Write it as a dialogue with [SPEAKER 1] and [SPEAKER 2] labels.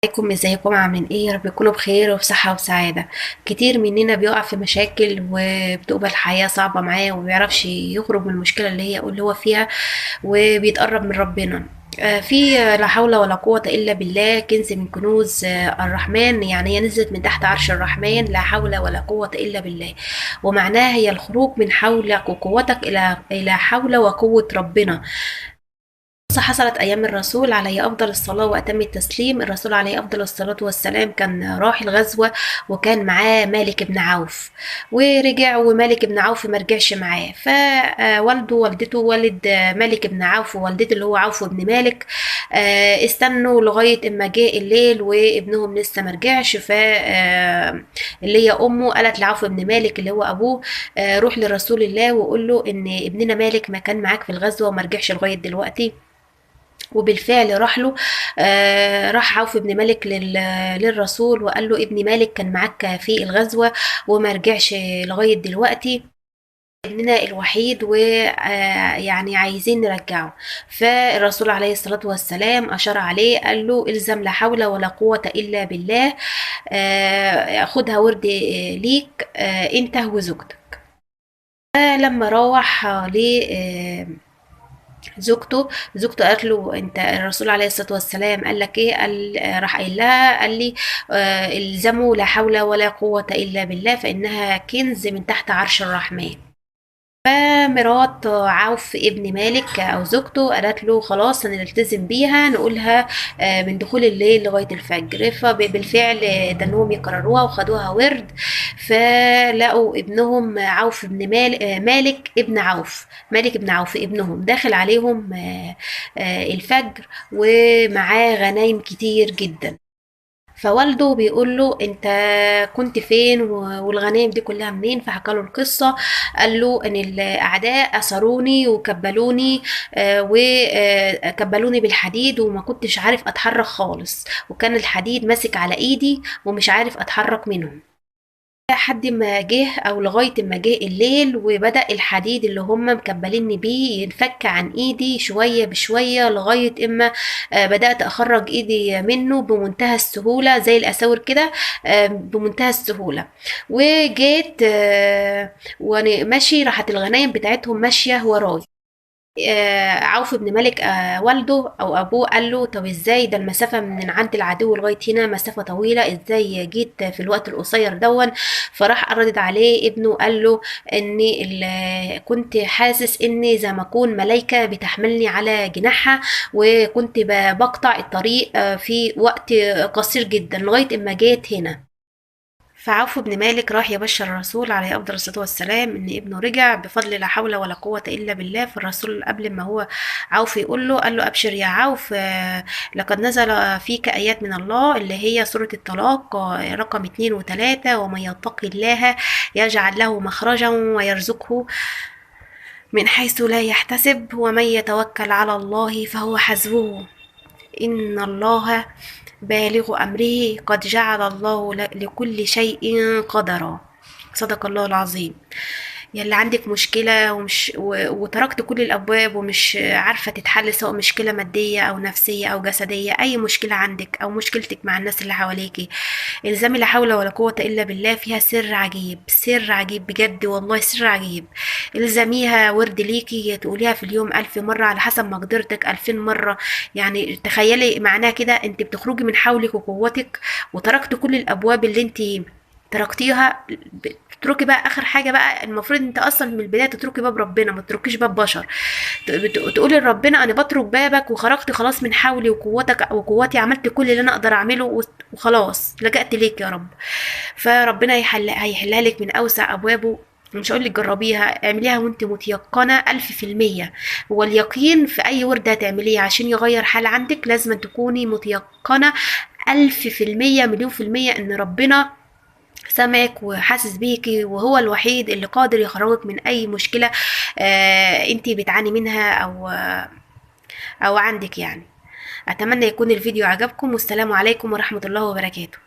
[SPEAKER 1] ازيكم عاملين ايه؟ يا رب يكونوا بخير وفي صحة وسعادة. كتير مننا بيقع في مشاكل وبتبقى الحياة صعبة معاه ومبيعرفش يخرج من المشكلة اللي هو فيها وبيتقرب من ربنا. في لا حول ولا قوة إلا بالله كنز من كنوز الرحمن، يعني هي نزلت من تحت عرش الرحمن. لا حول ولا قوة إلا بالله، ومعناها هي الخروج من حولك وقوتك إلى حول وقوة ربنا. حصلت أيام الرسول عليه أفضل الصلاة وأتم التسليم. الرسول عليه أفضل الصلاة والسلام كان راح الغزوة وكان معاه مالك بن عوف، ورجع ومالك بن عوف مرجعش معاه، فوالده ووالدته، والد مالك بن عوف ووالدته اللي هو عوف بن مالك، استنوا لغاية اما جاء الليل وابنهم لسه مرجعش. اللي هي أمه قالت لعوف بن مالك اللي هو أبوه، روح لرسول الله وقول له إن ابننا مالك ما كان معاك في الغزوة ومرجعش لغاية دلوقتي. وبالفعل راح له. راح عوف بن مالك للرسول وقال له ابن مالك كان معاك في الغزوة وما رجعش لغاية دلوقتي، ابننا الوحيد، ويعني عايزين نرجعه. فالرسول عليه الصلاة والسلام أشار عليه قال له الزم لا حول ولا قوة إلا بالله. خدها ورد ليك انت وزوجتك. لما روح زوجته قالت له انت الرسول عليه الصلاه والسلام قال لك ايه؟ قال راح قايل لها، قال لي الزموا لا حول ولا قوه الا بالله فانها كنز من تحت عرش الرحمن. فمرات عوف ابن مالك او زوجته قالت له خلاص هنلتزم بيها، نقولها من دخول الليل لغايه الفجر. فبالفعل تنهم يكرروها وخدوها ورد. فلقوا ابنهم عوف بن مالك ابن عوف، مالك ابن عوف ابنهم داخل عليهم الفجر ومعاه غنايم كتير جدا. فوالده بيقول له انت كنت فين والغنائم دي كلها منين؟ فحكى له القصه. قال له ان الاعداء اسروني وكبلوني، وكبلوني بالحديد وما كنتش عارف اتحرك خالص، وكان الحديد ماسك على ايدي ومش عارف اتحرك منهم لحد ما جه او لغايه ما جه الليل، وبدا الحديد اللي هم مكبليني بيه ينفك عن ايدي شويه بشويه لغايه اما بدات اخرج ايدي منه بمنتهى السهوله زي الاساور كده، بمنتهى السهوله. وجيت وانا ماشي راحت الغنايم بتاعتهم ماشيه وراي. عوف بن مالك والده او ابوه قال له طب ازاي ده؟ المسافه من عند العدو لغايه هنا مسافه طويله، ازاي جيت في الوقت القصير دون؟ فراح ردد عليه ابنه قال له اني كنت حاسس اني زي ما اكون ملايكه بتحملني على جناحها، وكنت بقطع الطريق في وقت قصير جدا لغايه اما جيت هنا. فعوف بن مالك راح يبشر الرسول عليه أفضل الصلاة والسلام إن ابنه رجع بفضل لا حول ولا قوة إلا بالله. فالرسول قبل ما هو عوف يقول له قال له أبشر يا عوف، لقد نزل فيك آيات من الله اللي هي سورة الطلاق رقم 2 و3: ومن يتق الله يجعل له مخرجا ويرزقه من حيث لا يحتسب ومن يتوكل على الله فهو حسبه إن الله بالغ أمره قد جعل الله لكل شيء قدرا. صدق الله العظيم. يلي عندك مشكلة وتركت كل الأبواب ومش عارفة تتحل، سواء مشكلة مادية أو نفسية أو جسدية، أي مشكلة عندك أو مشكلتك مع الناس اللي حواليكي، الزمي لا حول ولا قوة إلا بالله. فيها سر عجيب، سر عجيب بجد والله، سر عجيب. الزميها ورد ليكي تقوليها في اليوم 1000 مرة على حسب مقدرتك، 2000 مرة. يعني تخيلي معناها كده انت بتخرجي من حولك وقوتك وتركت كل الأبواب اللي انت تركتيها. تتركي بقى اخر حاجه بقى، المفروض انت اصلا من البدايه تتركي باب ربنا، ما تتركيش باب بشر. تقولي لربنا انا بترك بابك وخرجت خلاص من حولي وقوتك وقوتي، عملت كل اللي انا اقدر اعمله وخلاص لجأت ليك يا رب. فربنا هيحلها لك من اوسع ابوابه. مش هقول لك جربيها، اعمليها وانت متيقنة 1000%. هو اليقين في اي ورد هتعمليه عشان يغير حال عندك لازم تكوني متيقنة 1000%، مليون في المية ان ربنا سامعك وحاسس بيكي، وهو الوحيد اللي قادر يخرجك من اي مشكلة انتي بتعاني منها او عندك يعني. اتمنى يكون الفيديو عجبكم، والسلام عليكم ورحمة الله وبركاته.